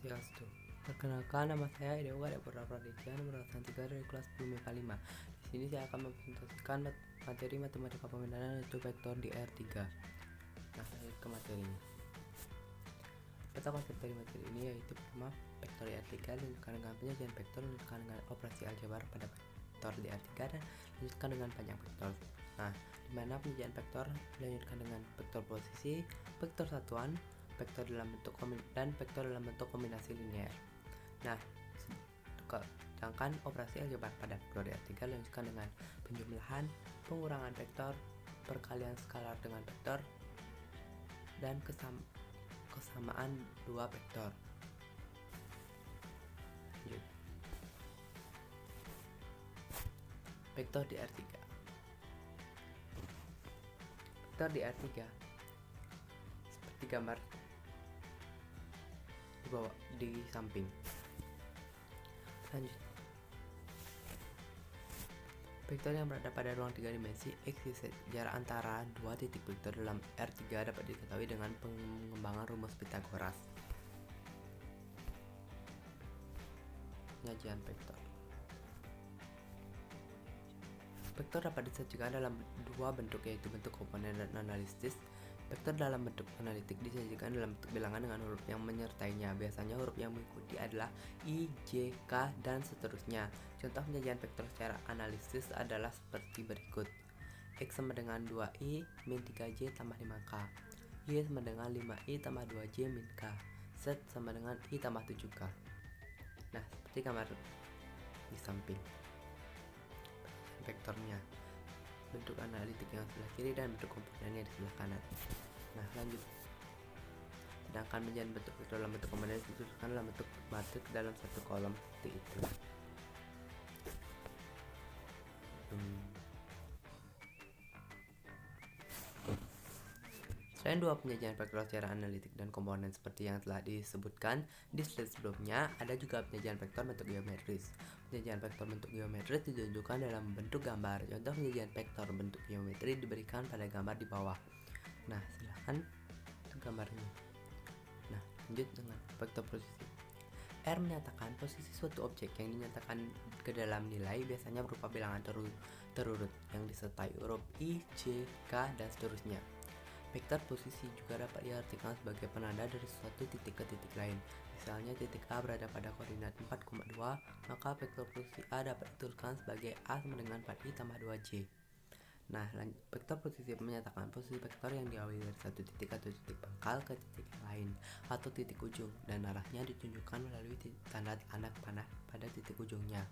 Swastiastu. Perkenalkan, nama saya Idewa Deputra Praditya, nomor 3 dari kelas 10 MIPA 5. Di sini saya akan mempresentasikan materi matematika pemindahan yaitu vektor di R3. Nah, lanjut ke materinya. Peta konsep dari materi ini yaitu pertama, vektor di R3 dilanjutkan dengan penyajian vektor, dilanjutkan dengan operasi aljabar pada vektor di R3 dan dilanjutkan dengan panjang vektor. Nah, di mana penyajian vektor dilanjutkan dengan vektor posisi, vektor satuan, vektor dalam bentuk dan vektor dalam bentuk kombinasi linear. Nah, sedangkan operasi aljabar pada vektor di R3 dilanjutkan dengan penjumlahan, pengurangan vektor, perkalian skalar dengan vektor, dan kesamaan dua vektor. Lanjut. Vektor di R3. Vektor di R3 seperti gambar di bawah di samping. Lanjut. Vektor yang berada pada ruang 3 dimensi X, jarak antara dua titik vektor dalam R3 dapat diketahui dengan pengembangan rumus Pythagoras. Penyajian vektor. Vektor dapat disajikan dalam dua bentuk, yaitu bentuk komponen dan analisis. Vektor dalam bentuk analitik disajikan dalam bentuk bilangan dengan huruf yang menyertainya. Biasanya huruf yang mengikuti adalah I, J, K, dan seterusnya. Contoh penyajian vektor secara analisis adalah seperti berikut. X sama dengan 2I min 3J tambah 5K. Y sama dengan 5I tambah 2J min K. Z sama dengan I tambah 7K. Nah, seperti gambar di samping. Vektornya, bentuk analitik yang sebelah kiri dan bentuk komponennya di sebelah kanan. Nah, lanjut. Sedangkan menjadi bentuk vektor dalam bentuk komponen dituliskan dalam bentuk matriks dalam satu kolom seperti itu. Selain dua penyajian vektor secara analitik dan komponen seperti yang telah disebutkan di slide sebelumnya, ada juga penyajian vektor bentuk geometris. Penyajian vektor bentuk geometris ditunjukkan dalam bentuk gambar. Contoh penyajian vektor bentuk geometri diberikan pada gambar di bawah. Nah, silahkan gambarnya. Nah, lanjut dengan vektor posisi. R menyatakan posisi suatu objek yang dinyatakan ke dalam nilai biasanya berupa bilangan terurut yang disertai huruf I, J, K, dan seterusnya. Vektor posisi juga dapat diartikan sebagai penanda dari suatu titik ke titik lain. Misalnya titik A berada pada koordinat 4,2, maka vektor posisi A dapat dituliskan sebagai A sama dengan 4I tambah 2J. Nah, vektor posisi menyatakan posisi vektor yang diawali dari satu titik atau titik pangkal ke titik yang lain atau titik ujung, dan arahnya ditunjukkan melalui tanda anak panah pada titik ujungnya.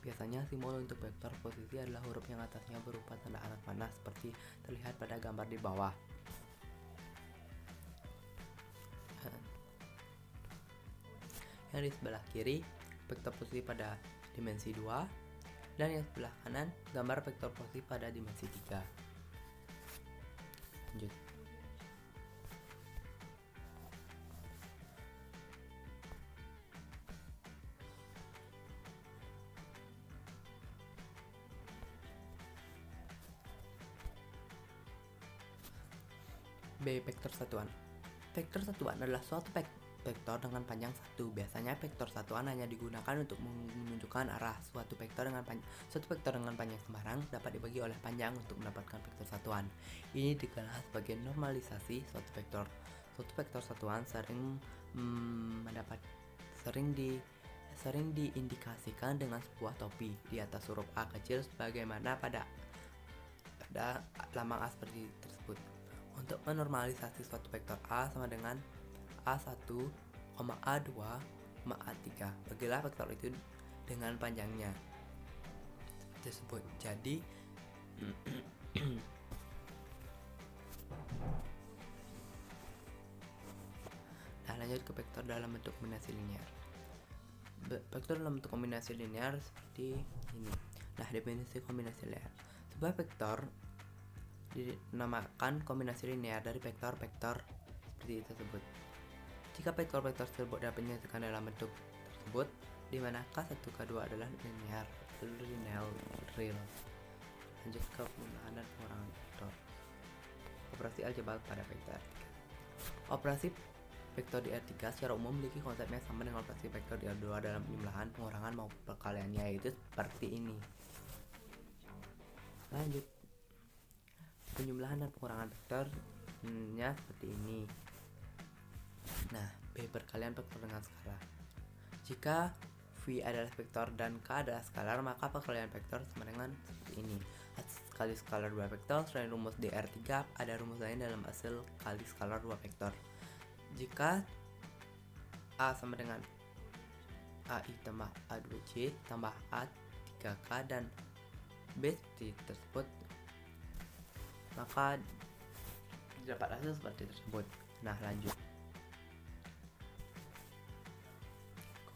Biasanya simbol untuk vektor posisi adalah huruf yang atasnya berupa tanda anak panah seperti terlihat pada gambar di bawah. Yang di sebelah kiri vektor posisi pada dimensi 2, dan yang sebelah kanan gambar vektor posisi pada dimensi 3. Lanjut. B. Vektor satuan. Vektor satuan adalah suatu vektor dengan panjang 1. Biasanya vektor satuan hanya digunakan untuk menunjukkan arah. Suatu vektor dengan panjang sembarang dapat dibagi oleh panjang untuk mendapatkan vektor satuan. Ini dikenal sebagai normalisasi suatu vektor. Suatu vektor satuan sering diindikasikan dengan sebuah topi di atas huruf A kecil sebagaimana pada lambang A seperti tersebut. Untuk menormalisasi suatu vektor A sama dengan A1, A2, A3. Bagilah vektor itu dengan panjangnya tersebut. Jadi nah, lanjut ke vektor dalam bentuk kombinasi linear. Vektor dalam bentuk kombinasi linear seperti ini. Nah, definisi kombinasi linear. Sebuah vektor dinamakan kombinasi linear dari vektor-vektor seperti tersebut. Jika vektor-vektor tersebut dapat dinyatakan dalam bentuk tersebut, di mana K1, K2 adalah linear real. Lanjut ke penggunaan dan pengurangan vektor. Operasi aljabar pada vektor. Operasi Vektor di R3 secara umum memiliki konsep yang sama dengan operasi vektor di R2 dalam penjumlahan, pengurangan maupun perkaliannya, yaitu seperti ini. Lanjut, penjumlahan dan pengurangan vektornya seperti ini. Nah, B perkalian vektor dengan skala. Jika V adalah vektor dan K adalah skalar, maka perkalian vektor sama dengan seperti ini. Hasil kali skalar 2 vektor. Selain rumus DR3, ada rumus lain dalam hasil kali skalar 2 vektor. Jika A sama dengan AI tambah A2C tambah A3K dan B tersebut, maka dapat hasil seperti tersebut. Nah, lanjut.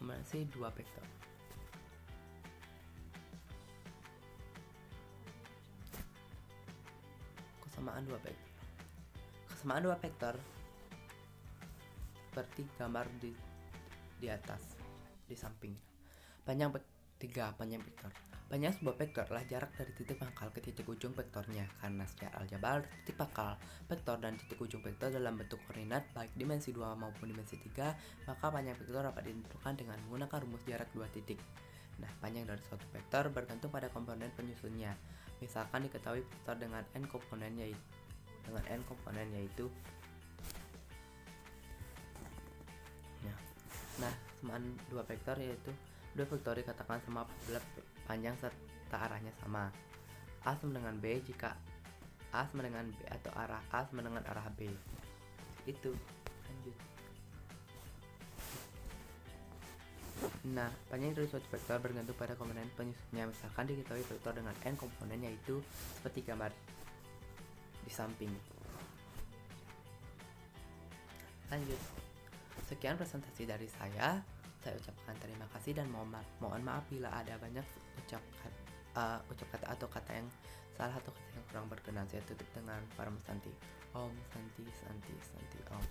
Kombinasi 2 vektor. Kesamaan 2 vektor. Kesamaan 2 vektor seperti gambar di atas, di samping. Panjang vektor. Panjang sebuah vektor adalah jarak dari titik pangkal ke titik ujung vektornya. Karena secara aljabar, titik pangkal vektor dan titik ujung vektor dalam bentuk koordinat baik dimensi 2 maupun dimensi 3, maka panjang vektor dapat ditentukan dengan menggunakan rumus jarak 2 titik. Nah, panjang dari suatu vektor bergantung pada komponen penyusunnya. Misalkan diketahui vektor dengan n komponen yaitu Nah, kesamaan 2 vektor yaitu 2 vektor dikatakan sama apabila panjang serta arahnya sama. A sama dengan B jika A sama dengan B atau arah A sama dengan arah B. Itu. Lanjut. Nah, panjang dari suatu vektor bergantung pada komponen penyusunnya. Misalkan diketahui vektor dengan n komponen yaitu seperti gambar di samping. Lanjut. Sekian presentasi dari saya ucapkan terima kasih dan mohon maaf bila ada banyak ucap kata atau kata yang salah atau kata yang kurang berkenan. Saya tutup dengan Param Santi. Om Santi Santi Santi Om.